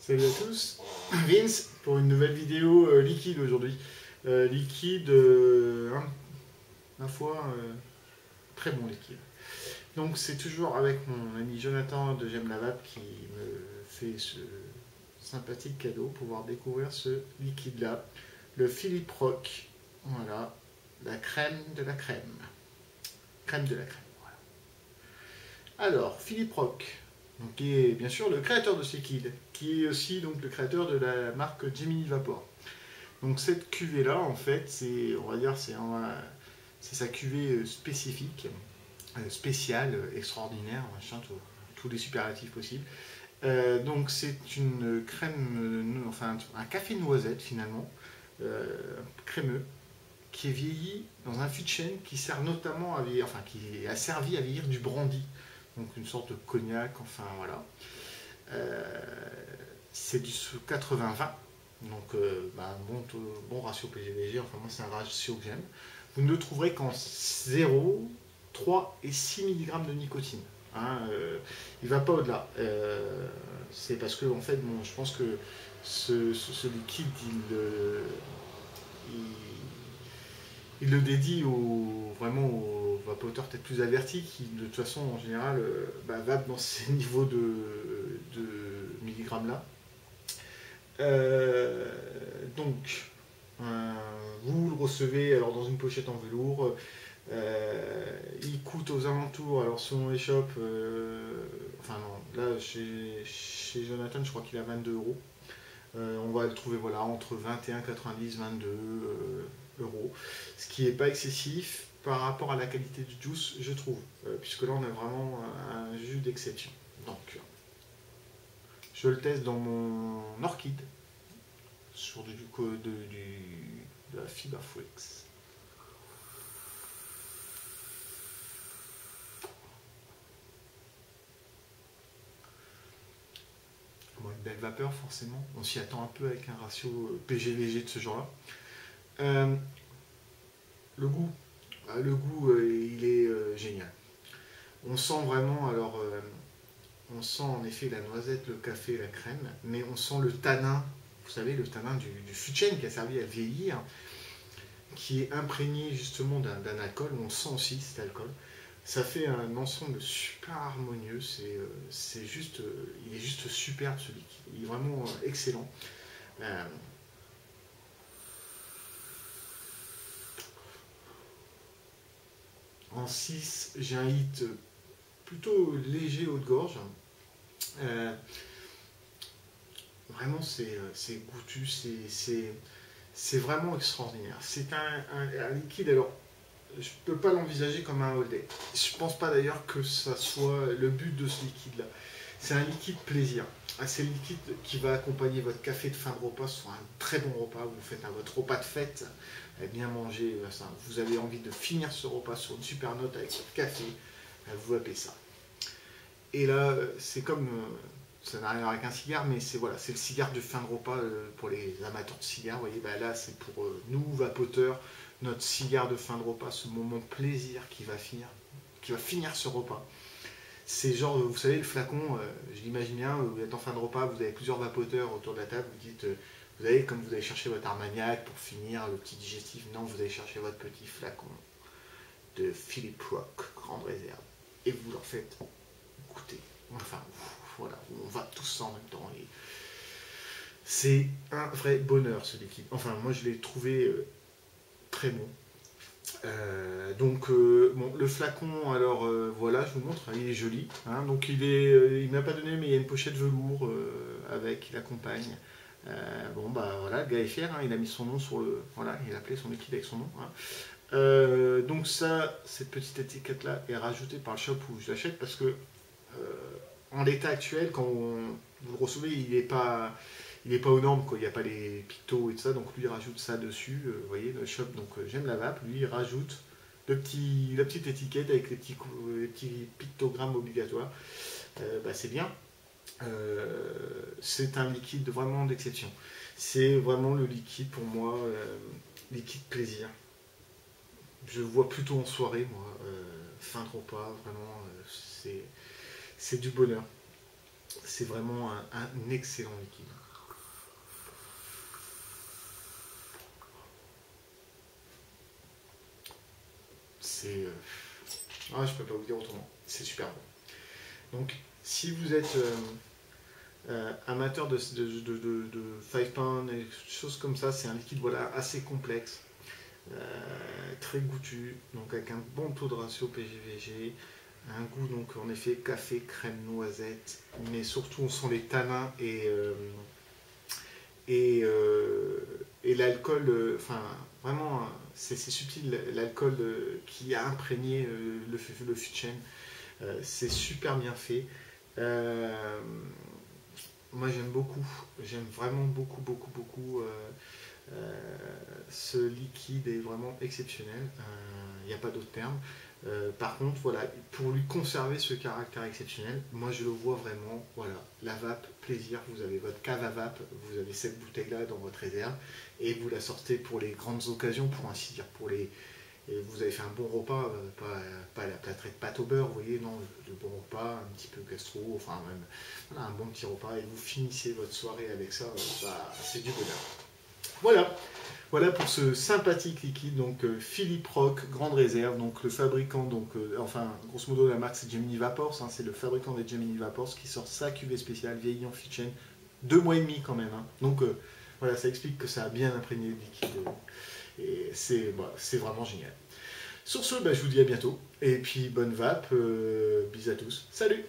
Salut à tous, Vince pour une nouvelle vidéo liquide aujourd'hui. Liquide, ma foi, très bon liquide. Donc c'est toujours avec mon ami Jonathan de J'aime la Vape qui me fait ce sympathique cadeau pour pouvoir découvrir ce liquide là, le Philippe Rock. Voilà, la crème de la crème. Crème de la crème. Voilà. Alors, Philippe Rock, donc, qui est bien sûr le créateur de ce liquide, qui est aussi donc le créateur de la marque Gemini Vapor. Donc cette cuvée là, en fait, c'est, on va dire, c'est sa cuvée spécifique, spéciale, extraordinaire, machin, tous les superlatifs possibles. Donc c'est une crème, enfin un café noisette finalement, crémeux, qui est vieilli dans un fût de chêne qui sert notamment à vieillir, enfin qui a servi à vieillir du brandy, donc une sorte de cognac, enfin voilà. C'est du 80-20, donc bon ratio PG-VG, enfin moi c'est un ratio que j'aime. Vous ne le trouverez qu'en 0, 3 et 6 mg de nicotine. Hein, il ne va pas au-delà. C'est parce que en fait, bon, je pense que ce liquide, il, il le dédie vraiment aux vapoteurs peut-être plus avertis qui de toute façon en général vapent dans ces niveaux de milligrammes là. Donc vous le recevez alors dans une pochette en velours. Il coûte aux alentours, alors selon les shops, enfin non, là chez Jonathan je crois qu'il a 22 euros. On va le trouver voilà, entre 21,90 22 euros, ce qui n'est pas excessif par rapport à la qualité du juice, je trouve, puisque là on a vraiment un jus d'exception. Donc je le teste dans mon orchide sur de la fibre Flex. Bon, une belle vapeur forcément, on s'y attend un peu avec un ratio PG-VG de ce genre là. Le goût, il est génial. On sent vraiment, alors on sent en effet la noisette, le café, la crème, mais on sent le tanin, vous savez, le tanin du fût de chêne qui a servi à vieillir, qui est imprégné justement d'un alcool, on sent aussi cet alcool. Ça fait un ensemble super harmonieux, c'est juste, il est juste superbe ce liquide, il est vraiment excellent. En 6, j'ai un hit plutôt léger haut de gorge. Vraiment, c'est goûtu, c'est vraiment extraordinaire. C'est un liquide, alors je ne peux pas l'envisager comme un all day. Je ne pense pas d'ailleurs que ça soit le but de ce liquide-là. C'est un liquide plaisir. C'est le liquide qui va accompagner votre café de fin de repas, soit un très bon repas. Vous faites votre repas de fête, bien manger. Vous avez envie de finir ce repas sur une super note avec votre café. Vous appelez ça. Et là, c'est comme, ça n'a rien à voir avec un cigare, mais c'est voilà, c'est le cigare de fin de repas pour les amateurs de cigares. Vous voyez, là, c'est pour nous, vapoteurs, notre cigare de fin de repas, ce moment de plaisir qui va finir ce repas. C'est genre, vous savez, le flacon, je l'imagine bien, vous êtes en fin de repas, vous avez plusieurs vapoteurs autour de la table, vous dites, vous allez, comme vous allez chercher votre Armagnac pour finir le petit digestif, non, vous allez chercher votre petit flacon de Philippe Rock, grande réserve, et vous leur faites goûter. Enfin, voilà, on va tous ça en même temps. Et c'est un vrai bonheur ce liquide. Enfin, moi je l'ai trouvé très bon. Bon, le flacon, alors voilà, je vous montre, il est joli. Hein, donc il m'a pas donné, mais il y a une pochette velours avec, il accompagne. Bon bah voilà, le gars est fier, hein, il a mis son nom sur le, voilà, il a appelé son liquide avec son nom. Hein. Donc ça, cette petite étiquette là est rajoutée par le shop où je l'achète parce que en l'état actuel, quand vous le recevez, il n'est pas aux normes, quoi. Il n'y a pas les pictos et tout ça, donc lui il rajoute ça dessus, vous voyez, le shop, donc j'aime la vape, lui il rajoute la petite étiquette avec les petits pictogrammes obligatoires, c'est bien. C'est un liquide vraiment d'exception. C'est vraiment le liquide pour moi, liquide plaisir. Je le vois plutôt en soirée, moi, fin de repas, vraiment, c'est du bonheur. C'est vraiment un excellent liquide. C'est... Ah, je peux pas vous dire autrement. C'est super bon. Donc, si vous êtes amateur de 5 pounds et choses comme ça, c'est un liquide voilà, assez complexe, très goûtu, donc avec un bon taux de ratio PGVG, un goût donc en effet café, crème, noisette, mais surtout on sent les tanins et, euh, et l'alcool, enfin vraiment c'est subtil l'alcool qui a imprégné le fût de chêne. C'est super bien fait. Euh, Moi j'aime vraiment beaucoup. Ce liquide est vraiment exceptionnel, il n'y a pas d'autre terme. Par contre, voilà, pour lui conserver ce caractère exceptionnel, moi je le vois vraiment, voilà, la vape, plaisir, vous avez votre cave à vape, vous avez cette bouteille-là dans votre réserve, et vous la sortez pour les grandes occasions, pour ainsi dire, et vous avez fait un bon repas, pas la plâtrée de pâte au beurre, vous voyez, non, le bon repas, un petit peu gastro, enfin même voilà, un bon petit repas, et vous finissez votre soirée avec ça, c'est du bonheur. Voilà, voilà pour ce sympathique liquide, donc Philippe Rock, grande réserve, donc le fabricant, donc enfin grosso modo la marque c'est Gemini Vapors, hein, c'est le fabricant des Gemini Vapors qui sort sa cuvée spéciale vieillie en fût de chêne, 2 mois et demi quand même, hein. Donc voilà, ça explique que ça a bien imprégné le liquide, et c'est vraiment génial. Sur ce, je vous dis à bientôt, et puis bonne vape, bis à tous, salut!